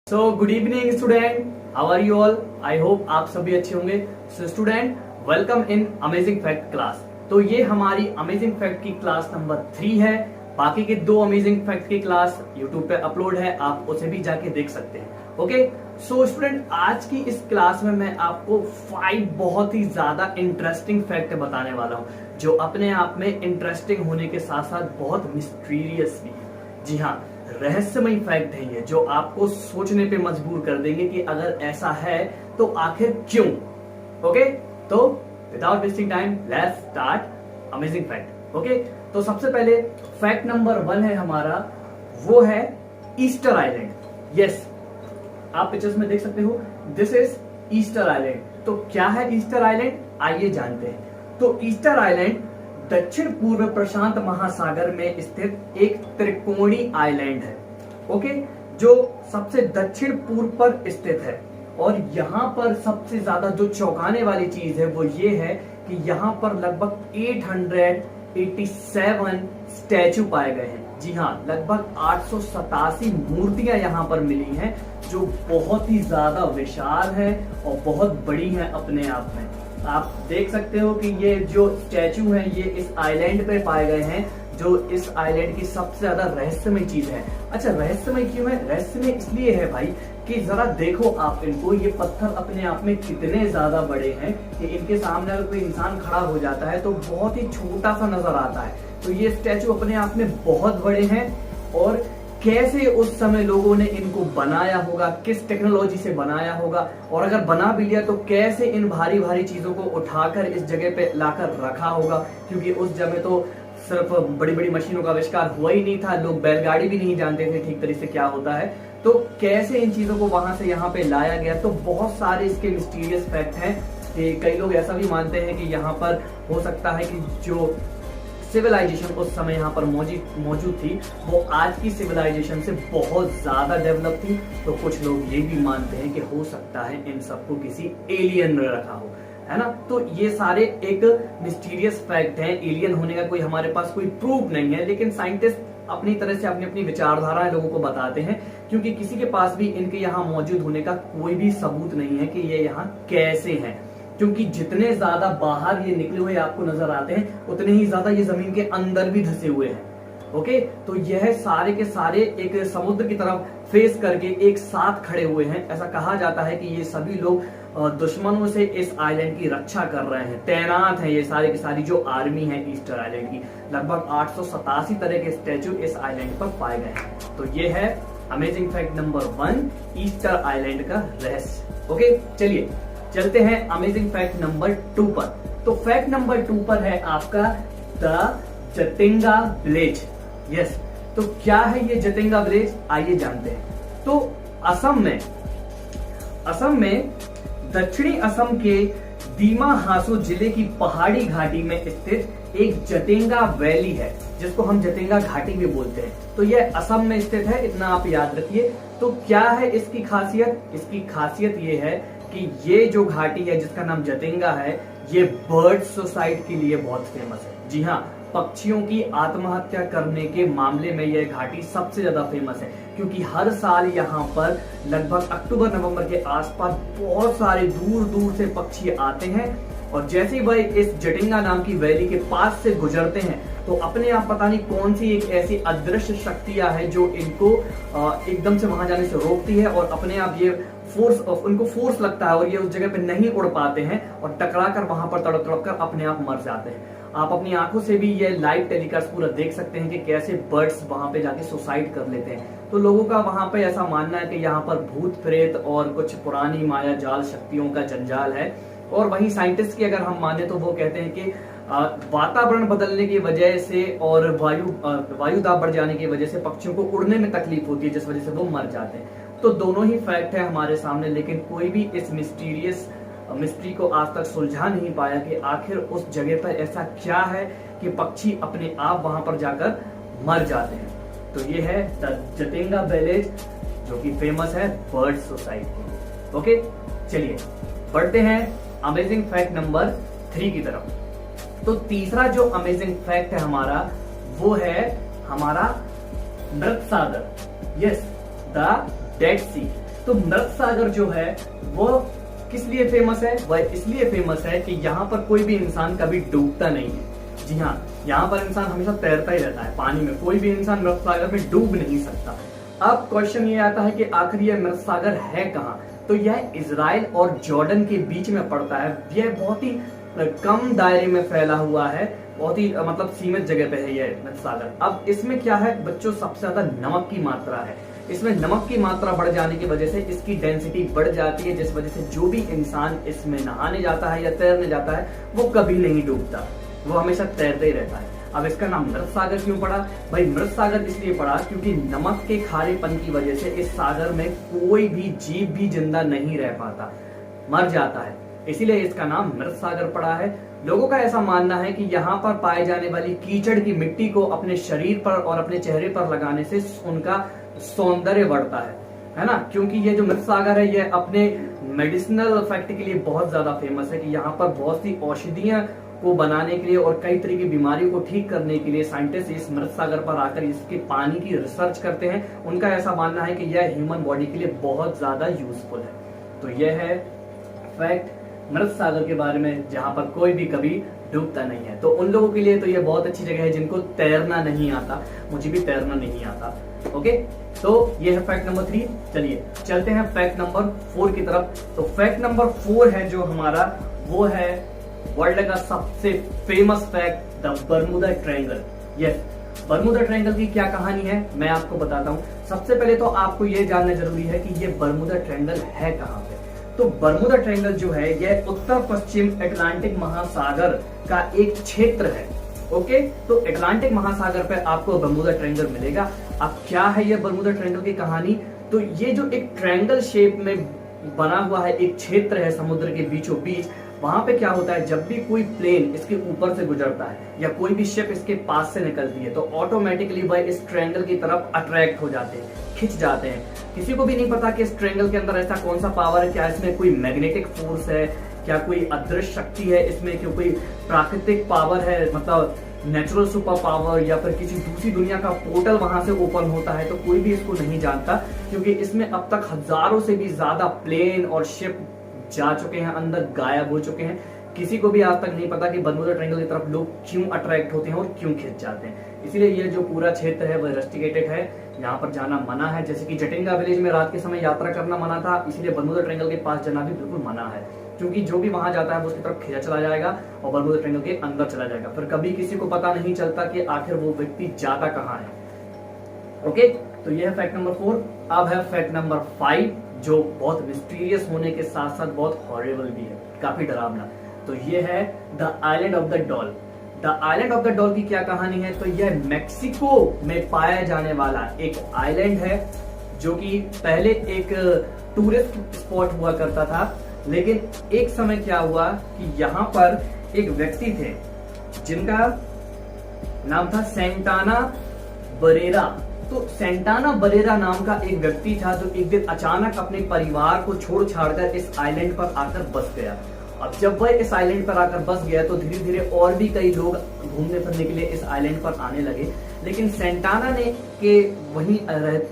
So good evening student, how are you all. I hope आप सभी अच्छे होंगे। So student, welcome in amazing fact class. तो ये हमारी अमेजिंग फैक्ट की क्लास नंबर 3 है। बाकी के 2 अमेजिंग फैक्ट की क्लास यूट्यूब पे अपलोड है, आप उसे भी जाके देख सकते हैं। ओके, सो स्टूडेंट, आज की इस क्लास में मैं आपको 5 बहुत ही ज्यादा इंटरेस्टिंग फैक्ट बताने वाला हूँ, जो अपने आप में इंटरेस्टिंग होने के साथ साथ बहुत मिस्टीरियस भी है। जी हाँ, रहस्यमय फैक्ट है ये, जो आपको सोचने पे मजबूर कर देंगे कि अगर ऐसा है तो आखिर क्यों। ओके, तो without wasting time let's start amazing fact. Okay, तो सबसे पहले फैक्ट नंबर 1 है हमारा, वो है ईस्टर आइलैंड। यस, आप पिक्चर्स में देख सकते हो, दिस इज ईस्टर आइलैंड। तो क्या है ईस्टर आइलैंड, आइए जानते हैं। तो ईस्टर आइलैंड दक्षिण पूर्व प्रशांत महासागर में स्थित एक त्रिकोणीय आइलैंड है। ओके, जो सबसे दक्षिण पूर्व पर स्थित है। और यहाँ पर सबसे ज्यादा जो चौंकाने वाली चीज है वो ये है कि यहाँ पर लगभग 887 स्टैचू पाए गए हैं। जी हाँ, लगभग 887 मूर्तियां यहाँ पर मिली हैं, जो बहुत ही ज्यादा विशाल है और बहुत बड़ी है अपने आप में। आप देख सकते हो कि ये जो स्टैचू हैं ये इस आइलैंड पे पाए गए हैं, जो इस आइलैंड की सबसे ज्यादा रहस्यमय चीज है। अच्छा, रहस्यमय क्यों है? रहस्यमय इसलिए है भाई कि जरा देखो आप इनको, ये पत्थर अपने आप में कितने ज्यादा बड़े हैं कि इनके सामने अगर कोई इंसान खड़ा हो जाता है तो बहुत ही छोटा सा नजर आता है। तो ये स्टैचू अपने आप में बहुत बड़े हैं। और कैसे उस समय लोगों ने इनको बनाया होगा, किस टेक्नोलॉजी से बनाया होगा, और अगर बना भी लिया तो कैसे इन भारी भारी चीजों को उठाकर इस जगह पे लाकर रखा होगा, क्योंकि उस जगह तो सिर्फ बड़ी बड़ी मशीनों का आविष्कार हुआ ही नहीं था, लोग बैलगाड़ी भी नहीं जानते थे ठीक तरीके से क्या होता है। तो कैसे इन चीजों को वहां से यहाँ पे लाया गया, तो बहुत सारे इसके मिस्टीरियस फैक्ट हैं कि कई लोग ऐसा भी मानते हैं कि यहाँ पर हो सकता है कि जो सिविलाइजेशन उस समय यहाँ पर मौजूद थी वो आज की सिविलाइजेशन से बहुत ज्यादा डेवलप थी। तो कुछ लोग ये भी मानते हैं कि हो सकता है इन सबको किसी एलियन ने रखा हो, है ना। तो ये सारे एक मिस्टीरियस फैक्ट हैं। एलियन होने का कोई हमारे पास कोई प्रूफ नहीं है, लेकिन साइंटिस्ट अपनी तरह से अपनी अपनी विचारधाराएं लोगों को बताते हैं, क्योंकि किसी के पास भी इनके यहाँ मौजूद होने का कोई भी सबूत नहीं है कि ये यहाँ कैसे हैं। क्योंकि जितने ज्यादा बाहर ये निकले हुए आपको नजर आते हैं, उतने ही ज्यादा ये जमीन के अंदर भी धसे हुए हैं। ओके, तो यह सारे के सारे एक समुद्र की तरफ फेस करके एक साथ खड़े हुए हैं। ऐसा कहा जाता है कि ये सभी लोग दुश्मनों से इस आइलैंड की रक्षा कर रहे हैं, तैनात हैं। ये सारे की सारी जो आर्मी है ईस्टर आइलैंड की, लगभग 887 तरह के स्टैचू इस आइलैंड पर पाए गए हैं। तो ये है amazing fact number 1, Easter island का रहस्य। ओके, चलिए चलते हैं अमेजिंग फैक्ट नंबर 2 पर। तो फैक्ट नंबर 2 पर है आपका द जतिंगा विलेज। यस, तो क्या है ये जतिंगा विलेज, आइए जानते हैं। तो असम में दक्षिणी असम के दीमा हासो जिले की पहाड़ी घाटी में स्थित एक जतिंगा वैली है, जिसको हम जतिंगा घाटी भी बोलते हैं। तो यह असम में स्थित है, इतना आप याद रखिए। तो क्या है इसकी खासियत? इसकी खासियत ये है कि ये जो घाटी है जिसका नाम जतिंगा है, ये बर्ड सुसाइड के लिए बहुत फेमस है। जी हाँ, पक्षियों की आत्महत्या करने के मामले में यह घाटी सबसे ज्यादा फेमस है, क्योंकि हर साल यहाँ पर लगभग अक्टूबर नवंबर के आसपास बहुत सारे दूर दूर से पक्षी आते हैं। और जैसे ही वह इस जटिंगा नाम की वैली के पास से गुजरते हैं तो अपने आप पता नहीं कौन सी एक ऐसी अदृश्य शक्तियां है जो इनको एकदम से वहां जाने से रोकती है, और अपने आप ये उनको फोर्स लगता है और ये उस जगह पे नहीं उड़ पाते हैं और टकरा कर वहां पर तड़प तड़प कर अपने आप मर जाते हैं। आप अपनी आंखों से भी ये लाइव टेलीकास्ट पूरा देख सकते हैं कि कैसे बर्ड्स वहां पे जाके सुसाइड कर लेते हैं। तो लोगों का वहां पे ऐसा मानना है कि यहाँ पर भूत प्रेत और कुछ पुरानी माया जाल शक्तियों का जंजाल है। और वहीं साइंटिस्ट की अगर हम माने तो वो कहते हैं कि वातावरण बदलने की वजह से और वायु दाब बढ़ जाने की वजह से पक्षियों को उड़ने में तकलीफ होती है, जिस वजह से वो मर जाते हैं। तो दोनों ही फैक्ट है हमारे सामने, लेकिन कोई भी इस मिस्ट्री को आज तक सुलझा नहीं पाया कि आखिर उस जगह पर ऐसा क्या है कि पक्षी अपने आप वहां पर जाकर मर जाते हैं। तो ये है द जतिंगा विलेज, जो कि फेमस है बर्ड सुसाइड के लिए। ओके, चलिए बढ़ते हैं अमेजिंग फैक्ट नंबर 3 की तरफ। तो तीसरा जो अमेजिंग फैक्ट है हमारा, वो है हमारा मृत सागर। यस, द डेड सी। तो मृत सागर जो है वो किस लिए फेमस है? वह इसलिए फेमस है कि यहाँ पर कोई भी इंसान कभी डूबता नहीं है। जी हाँ, यहाँ पर इंसान हमेशा तैरता ही रहता है पानी में, कोई भी इंसान मृत सागर में डूब नहीं सकता। अब क्वेश्चन ये आता है कि आखिर यह मृत सागर है कहाँ? तो यह इजराइल और जॉर्डन के बीच में पड़ता है। यह बहुत ही कम दायरे में फैला हुआ है, बहुत ही मतलब सीमित जगह पे है यह मृत सागर। अब इसमें क्या है बच्चों, सबसे ज्यादा नमक की मात्रा है। इसमें नमक की मात्रा बढ़ जाने की वजह से इसकी डेंसिटी बढ़ जाती है, जिस वजह से जो भी इंसान इसमें नहाने जाता है या तैरने जाता है वो कभी नहीं डूबता, वो हमेशा तैरते ही रहता है। अब इसका नाम मृत सागर क्यों पड़ा? भाई मृत सागर इसलिए पड़ा क्योंकि नमक के खारेपन की वजह से इस सागर में कोई भी जीव भी जिंदा नहीं रह पाता, मर जाता है, इसीलिए इसका नाम मृत सागर पड़ा है। लोगों का ऐसा मानना है कि यहाँ पर पाए जाने वाली कीचड़ की मिट्टी को अपने शरीर पर और अपने चेहरे पर लगाने से उनका सौंदर्य बढ़ता है ना, क्योंकि ये जो मृत सागर है ये अपने मेडिसिनल इफेक्ट के लिए बहुत ज्यादा फेमस है कि यहाँ पर बहुत सी औषधियां को बनाने के लिए और कई तरह की बीमारियों को ठीक करने के लिए साइंटिस्ट इस मृत सागर पर आकर इसके पानी की रिसर्च करते हैं। उनका ऐसा मानना है कि यह ह्यूमन बॉडी के लिए बहुत ज्यादा यूजफुल है। तो यह है फैक्ट मृत सागर के बारे में, जहां पर कोई भी कभी डूबता नहीं है। तो उन लोगों के लिए तो यह बहुत अच्छी जगह है जिनको तैरना नहीं आता, मुझे भी तैरना नहीं आता। ओके, तो ये है फैक्ट नंबर 3। चलिए चलते हैं फैक्ट नंबर 4 की तरफ। तो फैक्ट नंबर 4 है जो हमारा, वो है वर्ल्ड का सबसे famous fact, the Bermuda triangle. Yes, Bermuda triangle की क्या कहानी है मैं आपको बताता हूँ। सबसे पहले तो आपको ये जानना जरूरी है कि ये बर्मुदा ट्रायंगल है कहाँ पे। तो बर्मुदा ट्रायंगल जो है यह उत्तर पश्चिम अटलांटिक महासागर का एक क्षेत्र है। ओके, तो अटलांटिक महासागर पे आपको बर्मुदा ट्रायंगल मिलेगा। अब क्या है ये बर्मुदा ट्रायंगल की कहानी? तो ये जो एक ट्रायंगल शेप में बना हुआ है एक क्षेत्र है समुद्र के बीचों बीच, वहां पे क्या होता है जब भी कोई प्लेन इसके ऊपर से गुजरता है या कोई भी शिप इसके पास से निकलती है तो ऑटोमेटिकली वह इस ट्रायंगल की तरफ अट्रैक्ट हो जाते हैं, खिंच जाते हैं। किसी को भी नहीं पता कि इस ट्रायंगल के अंदर ऐसा कौन सा पावर है, क्या इसमें कोई मैग्नेटिक फोर्स है, क्या कोई अदृश्य शक्ति है इसमें, क्या कोई प्राकृतिक पावर है, मतलब नेचुरल सुपर पावर, या फिर किसी दूसरी दुनिया का पोर्टल वहां से ओपन होता है। तो कोई भी इसको नहीं जानता क्योंकि इसमें अब तक हजारों से भी ज्यादा प्लेन और शिप जा चुके हैं, अंदर गायब हो चुके हैं। किसी को भी आज तक नहीं पता कि बर्मुदा ट्रायंगल की तरफ लोग क्यों अट्रैक्ट होते हैं और क्यों खिंच जाते हैं। इसीलिए ये जो पूरा क्षेत्र है वह रेस्ट्रिकेटेड है, यहाँ पर जाना मना है। जैसे कि जटिंगा विलेज में रात के समय यात्रा करना मना था, इसलिए बर्मुदा ट्रायंगल के पास जाना भी बिल्कुल मना है, क्योंकि जो भी वहां जाता है वो उसकी तरफ खिंचा चला जाएगा और बर्मुदा ट्रायंगल के अंदर चला जाएगा। फिर कभी किसी को पता नहीं चलता कि आखिर वो व्यक्ति जाता कहाँ है। ओके, तो ये है फैक्ट नंबर 4। अब है फैक्ट नंबर 5 जो बहुत मिस्टीरियस होने के साथ साथ बहुत हॉरिबल भी है, काफी डरावना। तो ये है the island of the doll. The island of the doll की क्या कहानी है? तो यह मेक्सिको में पाया जाने वाला एक आइलैंड है जो कि पहले एक टूरिस्ट स्पॉट हुआ करता था, लेकिन एक समय क्या हुआ कि यहाँ पर एक व्यक्ति थे जिनका नाम था सेंटाना बरेरा। तो सेंटाना बरेरा नाम का एक व्यक्ति था जो एक दिन अचानक अपने परिवार को छोड़ छाड़कर इस आइलैंड पर आकर बस गया। अब जब वह इस आइलैंड पर आकर बस गया तो धीरे धीरे और भी कई लोग घूमने फिरने के लिए इस आइलैंड पर आने लगे। लेकिन सेंटाना ने के वहीं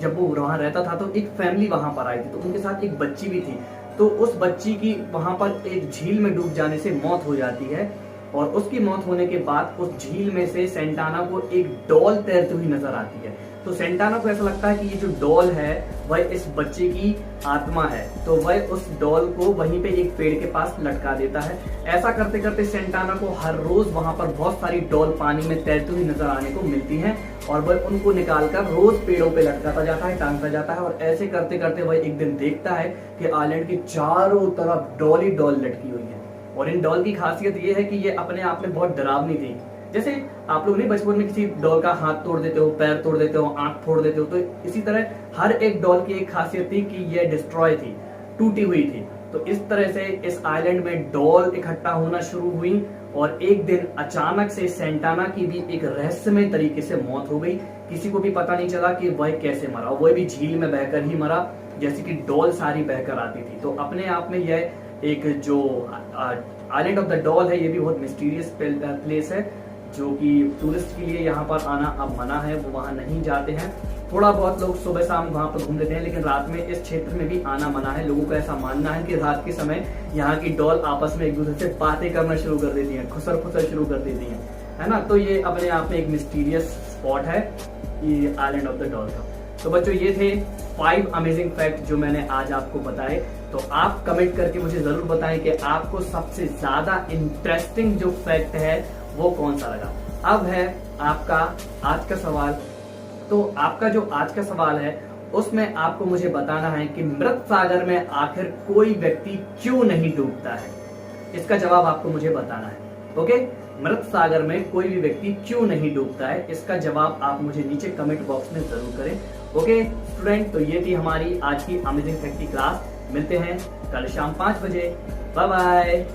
जब वो वहां रहता था तो एक फैमिली वहां पर आई थी, तो उनके साथ एक बच्ची भी थी। तो उस बच्ची की वहां पर एक झील में डूब जाने से मौत हो जाती है और उसकी मौत होने के बाद उस झील में से सेंटाना को एक डॉल तैरती हुई नजर आती है। तो सेंटाना को ऐसा लगता है कि ये जो डॉल है वह इस बच्चे की आत्मा है, तो वह उस डॉल को वहीं पे एक पेड़ के पास लटका देता है। ऐसा करते करते सेंटाना को हर रोज वहां पर बहुत सारी डॉल पानी में तैरती हुई नजर आने को मिलती हैं और वह उनको निकालकर रोज पेड़ों पे लटकाता जाता है, टांगता जाता है। और ऐसे करते करते वह एक दिन देखता है कि आइलैंड के चारों तरफ डॉल ही डॉल लटकी हुई है। और इन डॉल की खासियत ये है कि ये अपने आप में बहुत डरावनी थी। जैसे आप लोग नहीं बचपन में किसी डॉल का हाथ तोड़ देते हो, पैर तोड़ देते हो, आंख फोड़ देते हो, तो इसी तरह हर एक डॉल की एक खासियत थी कि यह डिस्ट्रॉय थी, टूटी हुई थी। तो इस तरह से इस आइलैंड में डॉल इकट्ठा होना शुरू हुई और एक दिन अचानक से सेंटाना की भी एक रहस्यमय तरीके से मौत हो गई। किसी को भी पता नहीं चला कि वह कैसे मरा, वह भी झील में बहकर ही मरा, जैसे कि डॉल सारी बहकर आती थी। तो अपने आप में यह एक जो आइलैंड ऑफ द डॉल है ये भी बहुत मिस्टीरियस प्लेस है। जो कि टूरिस्ट के लिए यहाँ पर आना अब मना है, वो वहाँ नहीं जाते हैं। थोड़ा बहुत लोग सुबह शाम वहाँ पर घूम लेते हैं, लेकिन रात में इस क्षेत्र में भी आना मना है। लोगों का ऐसा मानना है कि रात के समय यहाँ की डॉल आपस में एक दूसरे से बातें करना शुरू कर देती हैं, खुसर फुसर शुरू कर देती हैं, है ना। तो ये अपने आप में एक मिस्टीरियस स्पॉट है ये आइलैंड ऑफ द डॉल का। तो बच्चों ये थे 5 अमेजिंग फैक्ट जो मैंने आज आपको बताए। तो आप कमेंट करके मुझे जरूर बताएं कि आपको सबसे ज्यादा इंटरेस्टिंग जो फैक्ट है वो कौन सा लगा। अब है आपका आज का सवाल। तो आपका जो आज का सवाल है उसमें आपको मुझे बताना है कि मृत सागर में आखिर कोई व्यक्ति क्यों नहीं डूबता है। इसका जवाब आपको मुझे बताना है। ओके, मृत सागर में कोई भी व्यक्ति क्यों नहीं डूबता है, इसका जवाब आप मुझे नीचे कमेंट बॉक्स में जरूर करें। ओके स्टूडेंट, तो ये थी हमारी आज की अमेजिंग फैक्ट की क्लास। मिलते हैं कल शाम 5 बजे। Bye bye.